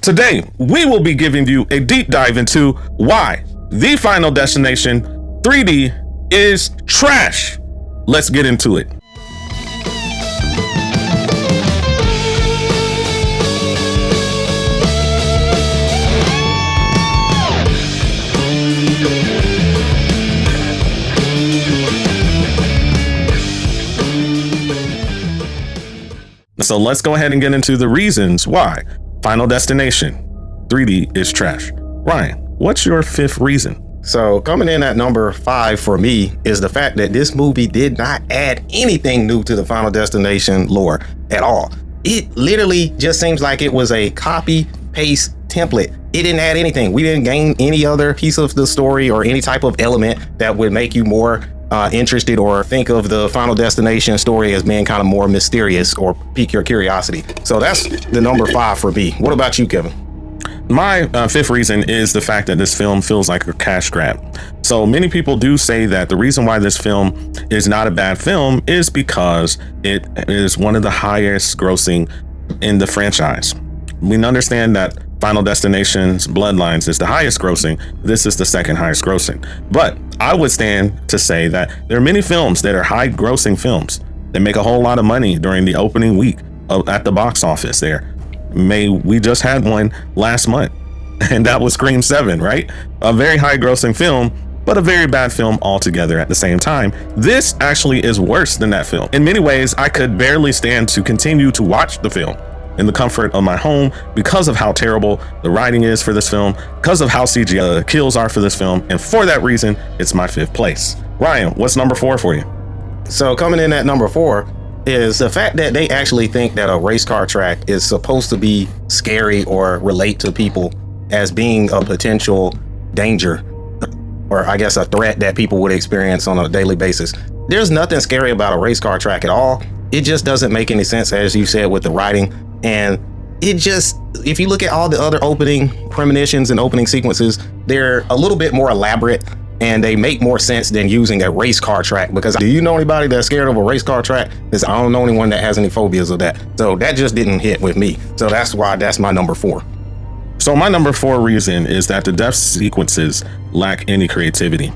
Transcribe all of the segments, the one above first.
Today, we will be giving you a deep dive into why the Final Destination 3D is trash. Let's get into it. So let's go ahead and get into the reasons why Final Destination 3D is trash. Ryan, what's your fifth reason? So coming in at number 5 for me is the fact that this movie did not add anything new to the Final Destination lore at all. It literally just seems like it was a copy paste template. It didn't add anything. We didn't gain any other piece of the story or any type of element that would make you more interested or think of the Final Destination story as being kind of more mysterious or pique your curiosity. So that's the number 5 for me. What about you, Kevin? My fifth reason is the fact that this film feels like a cash grab. So many people do say that the reason why this film is not a bad film is because it is one of the highest grossing in the franchise. We understand that Final Destination's Bloodlines is the highest grossing. This is the second highest grossing. But I would stand to say that there are many films that are high grossing films that make a whole lot of money during the opening week at the box office there. We just had one last month, and that was Scream 7, right? A very high grossing film, but a very bad film altogether at the same time. This actually is worse than that film. In many ways, I could barely stand to continue to watch the film in the comfort of my home because of how terrible the writing is for this film, because of how CGI kills are for this film, and for that reason, it's my fifth place. Ryan, what's number 4 for you? So coming in at number 4 is the fact that they actually think that a race car track is supposed to be scary or relate to people as being a potential danger, or I guess a threat that people would experience on a daily basis. There's nothing scary about a race car track at all. It just doesn't make any sense, as you said, with the writing. And it just, if you look at all the other opening premonitions and opening sequences, they're a little bit more elaborate and they make more sense than using a race car track. Because do you know anybody that's scared of a race car track? Because I don't know anyone that has any phobias of that. So that just didn't hit with me. So that's why that's my number 4. So my number 4 reason is that the death sequences lack any creativity.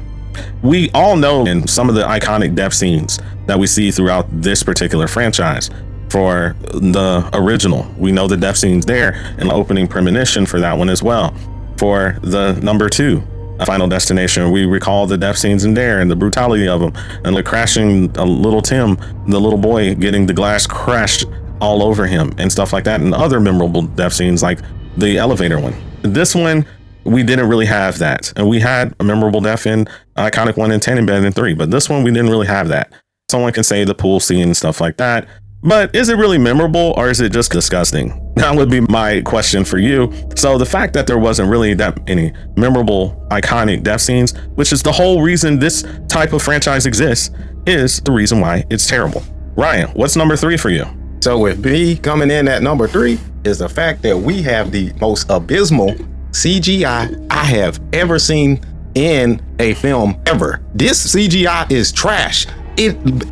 We all know in some of the iconic death scenes that we see throughout this particular franchise. For the original, we know the death scenes there, and the opening premonition for that one as well. For the number 2, Final Destination, we recall the death scenes in there and the brutality of them, and the crashing little Tim, the little boy, getting the glass crashed all over him and stuff like that, and other memorable death scenes like the elevator one. This one, we didn't really have that, and we had a memorable death in iconic one in 10 and Bed in 3, but this one we didn't really have that. Someone can say the pool scene and stuff like that, but is it really memorable or is it just disgusting? That would be my question for you. So the fact that there wasn't really that many memorable, iconic death scenes, which is the whole reason this type of franchise exists, is the reason why it's terrible. Ryan, what's number 3 for you? So with me coming in at number 3 is the fact that we have the most abysmal CGI I have ever seen in a film ever. This CGI is trash.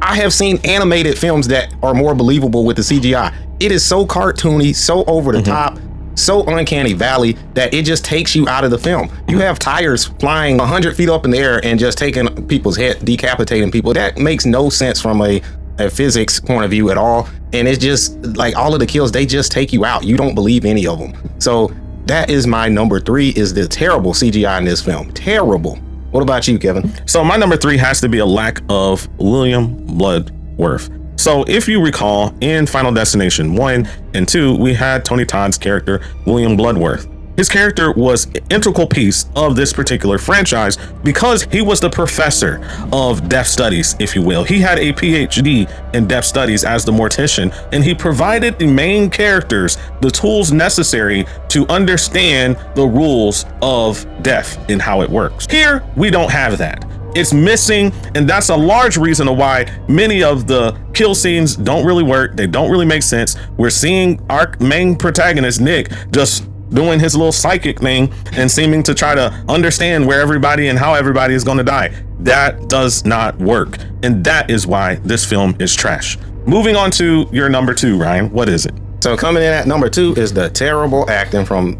I have seen animated films that are more believable with the CGI. It is so cartoony, so over the top, so uncanny valley that it just takes you out of the film. You have tires flying 100 feet up in the air and just taking people's head, decapitating people. That makes no sense from a physics point of view at all. And it's just like all of the kills, they just take you out. You don't believe any of them. So that is my number 3, is the terrible CGI in this film. Terrible. What about you, Kevin? So my number 3 has to be a lack of William Bloodworth. So if you recall, in Final Destination 1 and 2, we had Tony Todd's character, William Bloodworth. His character was an integral piece of this particular franchise because he was the professor of death studies, if you will. He had a PhD in death studies as the mortician, and he provided the main characters the tools necessary to understand the rules of death and how it works. Here, we don't have that. It's missing, and that's a large reason why many of the kill scenes don't really work. They don't really make sense. We're seeing our main protagonist, Nick, just doing his little psychic thing and seeming to try to understand where everybody and how everybody is going to die. That does not work, and that is why this film is trash. Moving on to your number 2, Ryan, what is it? So coming in at number 2 is the terrible acting from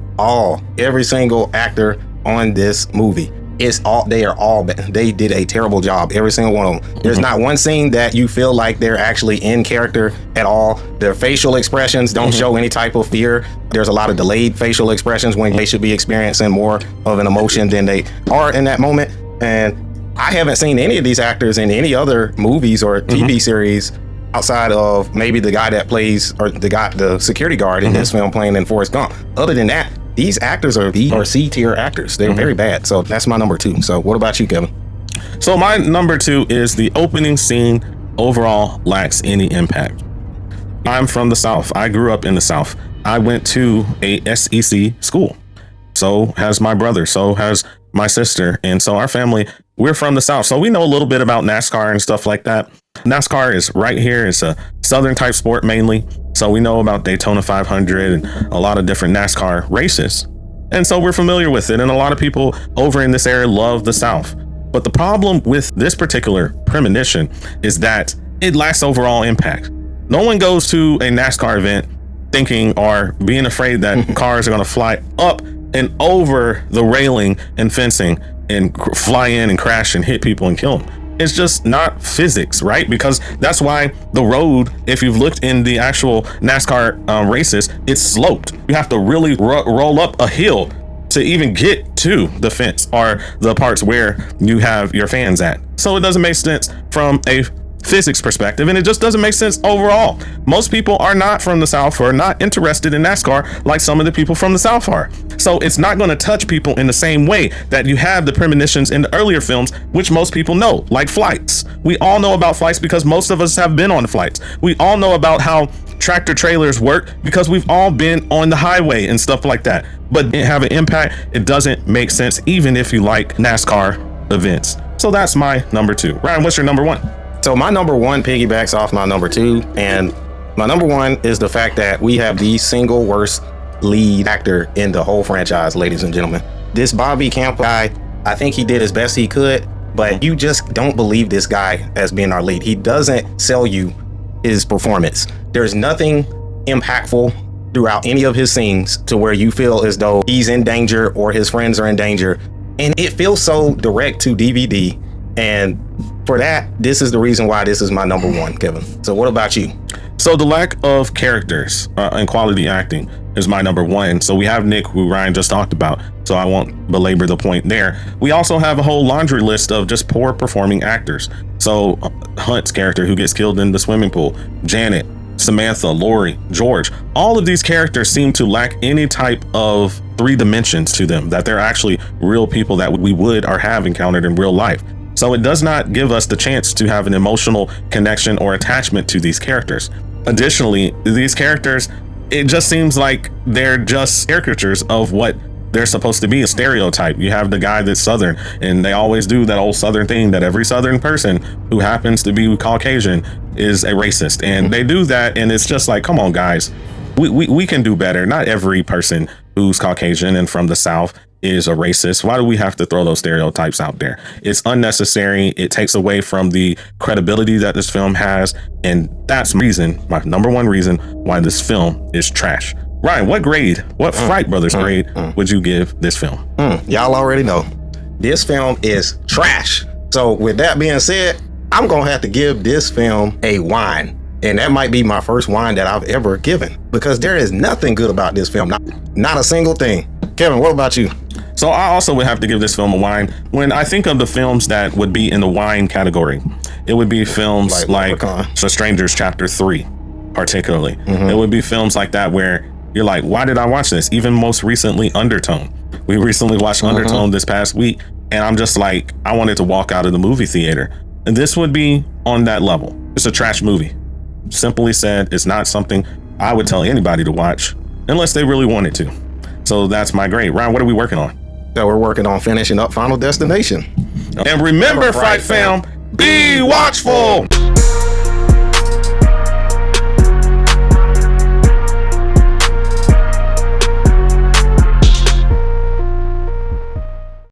every single actor on this movie. They did a terrible job, every single one of them. There's not one scene that you feel like they're actually in character at all. Their facial expressions don't show any type of fear. There's a lot of delayed facial expressions when they should be experiencing more of an emotion than they are in that moment. And I haven't seen any of these actors in any other movies or TV series outside of maybe the guy that plays, or the security guard in this film playing in Forrest Gump. Other than that, these actors are B or C tier actors. They're very bad. So that's my number 2. So what about you, Kevin? So my number 2 is the opening scene overall lacks any impact. I'm from the South. I grew up in the South. I went to a SEC school. So has my brother. So has my sister. And so our family, we're from the South. So we know a little bit about NASCAR and stuff like that. NASCAR is right here. It's a Southern type sport mainly. So we know about Daytona 500 and a lot of different NASCAR races. And so we're familiar with it. And a lot of people over in this area love the South. But the problem with this particular premonition is that it lacks overall impact. No one goes to a NASCAR event thinking or being afraid that cars are going to fly up and over the railing and fencing and fly in and crash and hit people and kill them. It's just not physics, right? Because that's why the road, if you've looked in the actual NASCAR races, it's sloped. You have to really roll up a hill to even get to the fence or the parts where you have your fans at. So it doesn't make sense from a physics perspective, and it just doesn't make sense overall. Most people are not from the South or not interested in NASCAR like some of the people from the South are. So it's not going to touch people in the same way that you have the premonitions in the earlier films, which most people know, like flights. We all know about flights because most of us have been on flights. We all know about how tractor trailers work because we've all been on the highway and stuff like that. But it have an impact. It doesn't make sense, even if you like NASCAR events. So that's my number 2. Ryan, what's your number 1? So my number 1 piggybacks off my number 2, and my number 1 is the fact that we have the single worst lead actor in the whole franchise, ladies and gentlemen. This Bobby Camp guy, I think he did as best he could, but you just don't believe this guy as being our lead. He doesn't sell you his performance. There's nothing impactful throughout any of his scenes to where you feel as though he's in danger or his friends are in danger. And it feels so direct to DVD. And for that, this is the reason why this is my number 1, Kevin. So what about you? So the lack of characters and quality acting is my number 1. So we have Nick, who Ryan just talked about, so I won't belabor the point there. We also have a whole laundry list of just poor performing actors. So Hunt's character, who gets killed in the swimming pool, Janet, Samantha, Lori, George, all of these characters seem to lack any type of 3 dimensions to them, that they're actually real people that we would or have encountered in real life. So it does not give us the chance to have an emotional connection or attachment to these characters. Additionally, these characters, it just seems like they're just caricatures of what they're supposed to be, a stereotype. You have the guy that's Southern, and they always do that old Southern thing that every Southern person who happens to be Caucasian is a racist. And they do that, and it's just like, come on, guys, we can do better. Not every person who's Caucasian and from the South is a racist. Why do we have to throw those stereotypes out there? It's unnecessary. It takes away from the credibility that this film has. And that's my number 1 reason why this film is trash. Ryan, what Fright Brothers grade would you give this film? Y'all already know. This film is trash. So with that being said, I'm going to have to give this film a wine. And that might be my first wine that I've ever given, because there is nothing good about this film. Not a single thing. Kevin, what about you? So I also would have to give this film a wine. When I think of the films that would be in the wine category, it would be films like The Strangers Chapter 3, particularly. It would be films like that where you're like, why did I watch this? Even most recently, Undertone. We recently watched Undertone this past week, and I'm just like, I wanted to walk out of the movie theater. And this would be on that level. It's a trash movie. Simply said, it's not something I would tell anybody to watch unless they really wanted to. So that's my grade. Ryan, what are we working on? So we're working on finishing up Final Destination. And remember, Fright Fam, be watchful.